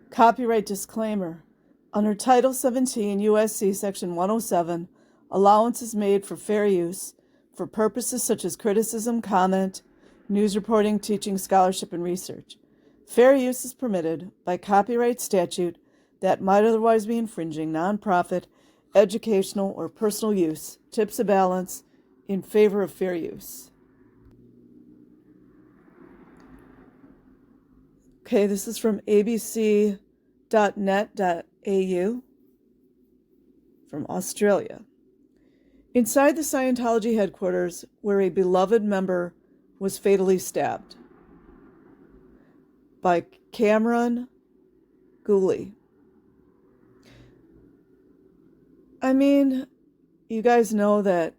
Copyright disclaimer. Under Title 17 U.S.C. Section 107, allowance is made for fair use for purposes such as criticism, comment, news reporting, teaching, scholarship, and research. Fair use is permitted by copyright statute that might otherwise be infringing nonprofit, educational, or personal use. Tips a balance in favor of fair use. Okay, this is from abc.net.au from Australia. Inside the Scientology headquarters, where a beloved member was fatally stabbed. By Cameron Gooley. I mean, you guys know that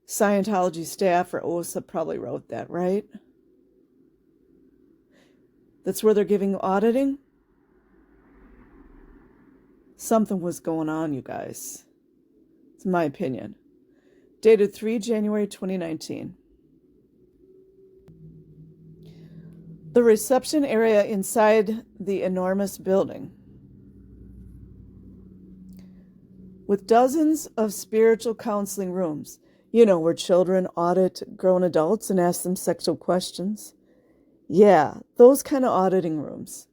Scientology staff or OSA probably wrote that, right? That's where they're giving auditing? Something was going on, you guys. It's my opinion. Dated 3 January 2019. The reception area inside the enormous building, with dozens of spiritual counseling rooms, where children audit grown adults and ask them sexual questions. Yeah, those kind of auditing rooms.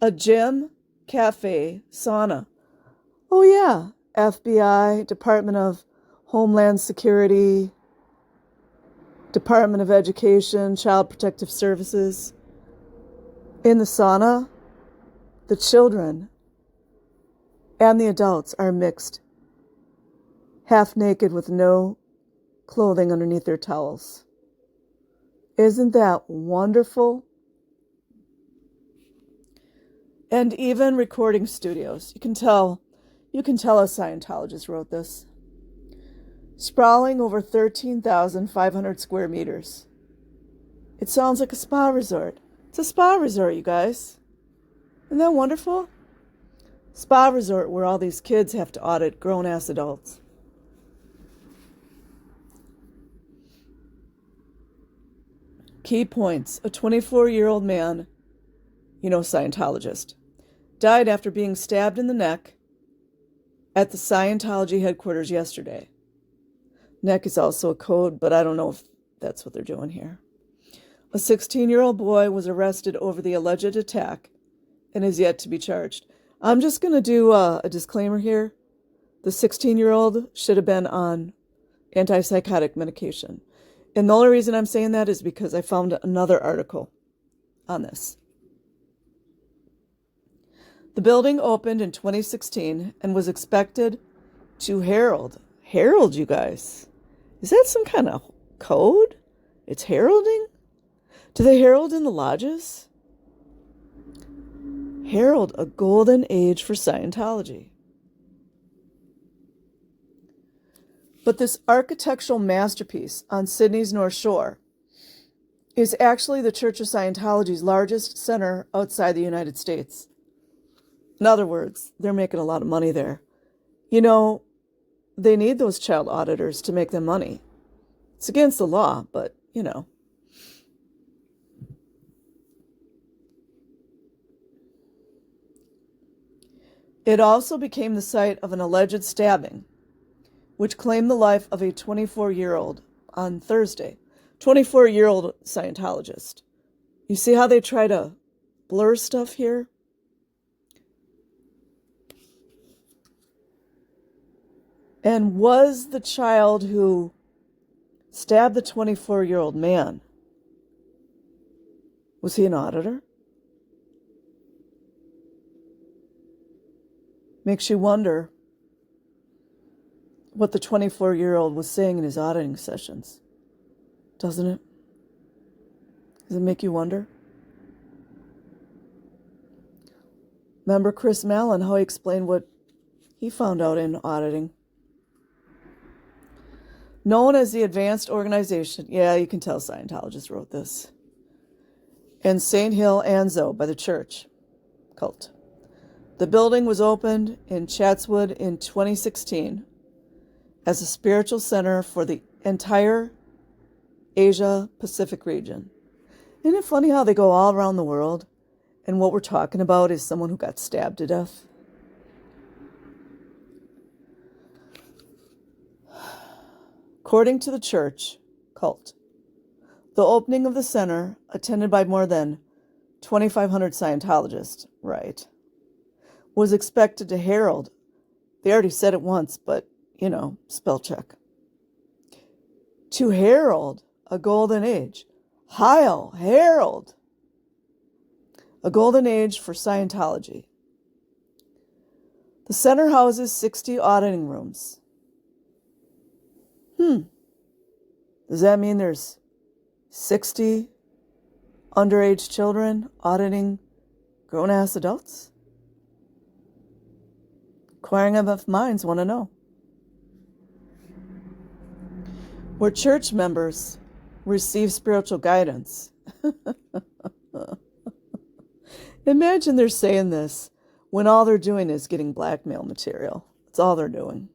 A gym, cafe, sauna. Oh yeah, FBI, Department of Homeland Security, Department of Education, Child Protective Services. In the sauna, the children and the adults are mixed, half naked with no clothing underneath their towels. Isn't that wonderful? And even recording studios. You can tell a Scientologist wrote this. Sprawling over 13,500 square meters. It sounds like a spa resort. It's a spa resort, you guys. Isn't that wonderful? Spa resort where all these kids have to audit grown-ass adults. Key points. A 24-year-old man, Scientologist, died after being stabbed in the neck at the Scientology headquarters yesterday. Neck is also a code, but I don't know if that's what they're doing here. A 16-year-old boy was arrested over the alleged attack and is yet to be charged. I'm just going to do a disclaimer here. The 16-year-old should have been on antipsychotic medication. And the only reason I'm saying that is because I found another article on this. The building opened in 2016 and was expected to herald, you guys. Is that some kind of code? It's heralding? Do they herald in the lodges? Herald a golden age for Scientology. But this architectural masterpiece on Sydney's North Shore is actually the Church of Scientology's largest center outside the United States. In other words, they're making a lot of money there. They need those child auditors to make them money. It's against the law, but, It also became the site of an alleged stabbing, which claimed the life of a 24-year-old on Thursday. 24-year-old Scientologist. You see how they try to blur stuff here? And was the child who stabbed the 24-year-old man, was he an auditor? Makes you wonder what the 24-year-old was saying in his auditing sessions, doesn't it? Does it make you wonder? Remember Chris Mallon, how he explained what he found out in auditing? Known as the Advanced Organization, yeah, you can tell Scientologists wrote this, and St. Hill Anzo by the church cult. The building was opened in Chatswood in 2016 as a spiritual center for the entire Asia Pacific region. Isn't it funny how they go all around the world And what we're talking about is someone who got stabbed to death. According to the church cult, the opening of the center, attended by more than 2,500 Scientologists, right, was expected to herald, they already said it once, but, spell check, to herald a golden age. Heil, herald, a golden age for Scientology. The center houses 60 auditing rooms. Does that mean there's 60 underage children auditing grown-ass adults? Inquiring MF minds want to know. Where church members receive spiritual guidance. Imagine they're saying this when all they're doing is getting blackmail material. That's all they're doing.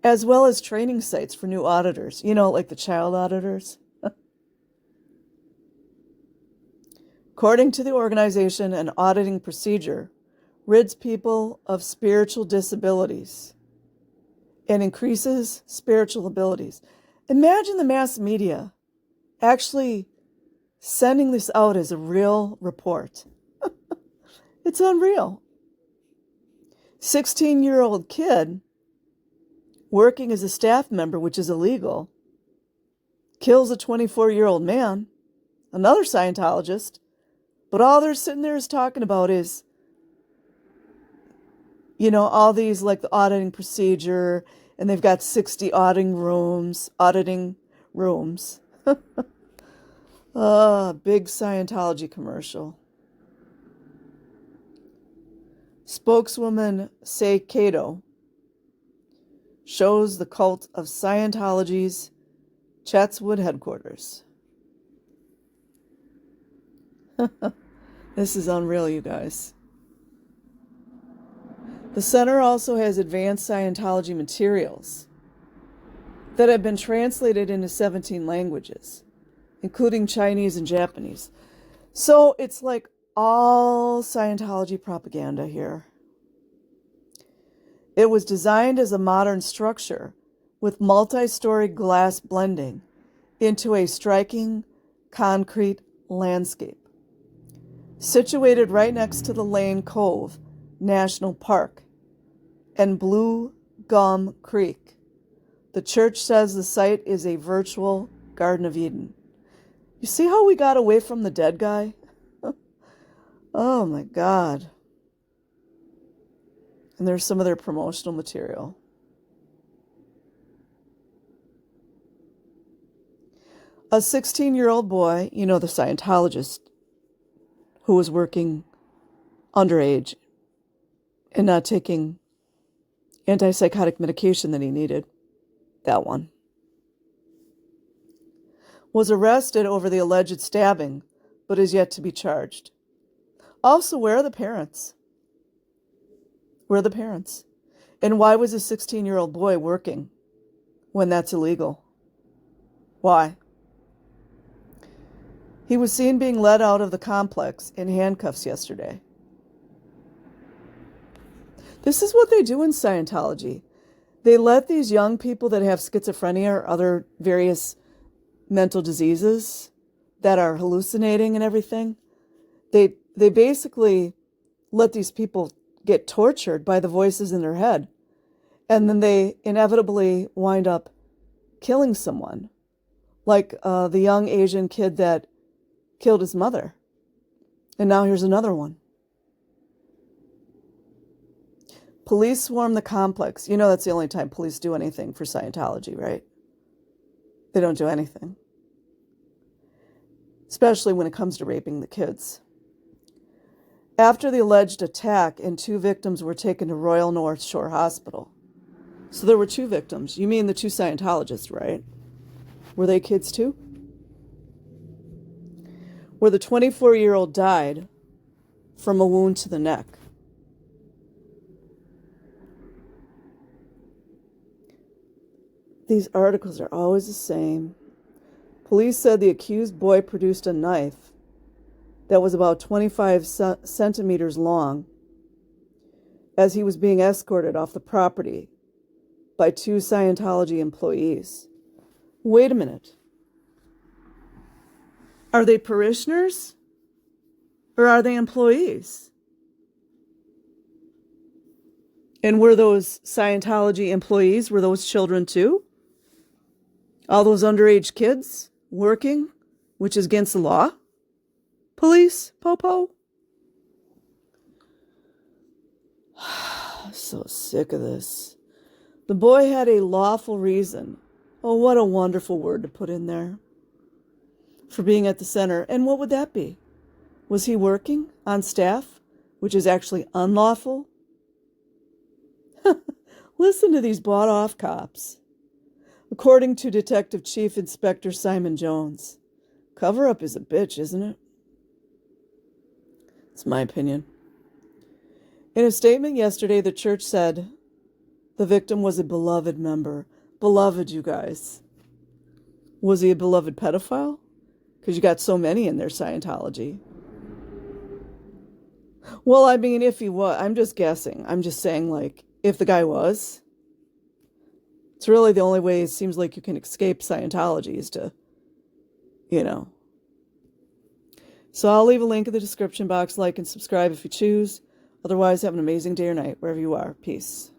As well as training sites for new auditors, like the child auditors. According to the organization, an auditing procedure rids people of spiritual disabilities and increases spiritual abilities. Imagine the mass media actually sending this out as a real report. It's unreal. 16-year-old kid working as a staff member, which is illegal, kills a 24-year-old man, another Scientologist, but all they're sitting there is talking about is, all these, like the auditing procedure, and they've got 60 auditing rooms. Big Scientology commercial. Spokeswoman Sei Kato shows the cult of Scientology's Chatswood headquarters. This is unreal, you guys. The center also has advanced Scientology materials that have been translated into 17 languages, including Chinese and Japanese. So it's like all Scientology propaganda here. It was designed as a modern structure with multi-story glass blending into a striking concrete landscape. Situated right next to the Lane Cove National Park and Blue Gum Creek, the church says the site is a virtual Garden of Eden. You see how we got away from the dead guy? Oh my God. And there's some of their promotional material. A 16-year-old boy, the Scientologist, who was working underage and not taking antipsychotic medication that he needed, that one, was arrested over the alleged stabbing, but is yet to be charged. Also, where are the parents? Where are the parents? And why was a 16-year-old boy working when that's illegal? Why? He was seen being led out of the complex in handcuffs yesterday. This is what they do in Scientology. They let these young people that have schizophrenia or other various mental diseases that are hallucinating and everything, they basically let these people get tortured by the voices in their head. And then they inevitably wind up killing someone. Like the young Asian kid that killed his mother. And now here's another one. Police swarm the complex. That's the only time police do anything for Scientology, right? They don't do anything. Especially when it comes to raping the kids. After the alleged attack, and 2 victims were taken to Royal North Shore Hospital. So there were 2 victims. You mean the 2 Scientologists, right? Were they kids too? Where the 24-year-old died from a wound to the neck. These articles are always the same. Police said the accused boy produced a knife that was about 25 centimeters long as he was being escorted off the property by 2 Scientology employees. Wait a minute. Are they parishioners? Or are they employees? And were those Scientology employees, were those children too? All those underage kids working, which is against the law? Police, Popo? So sick of this. The boy had a lawful reason. Oh, what a wonderful word to put in there. For being at the center. And what would that be? Was he working on staff, which is actually unlawful? Listen to these bought-off cops. According to Detective Chief Inspector Simon Jones, cover-up is a bitch, isn't it? It's my opinion. In a statement yesterday, the church said the victim was a beloved member. Beloved, you guys. Was he a beloved pedophile? Because you got so many in their Scientology. Well, I mean, if he was, I'm just guessing. I'm just saying, like, if the guy was, it's really the only way it seems like you can escape Scientology is to, you know. So I'll leave a link in the description box. Like and subscribe if you choose. Otherwise, have an amazing day or night, wherever you are. Peace.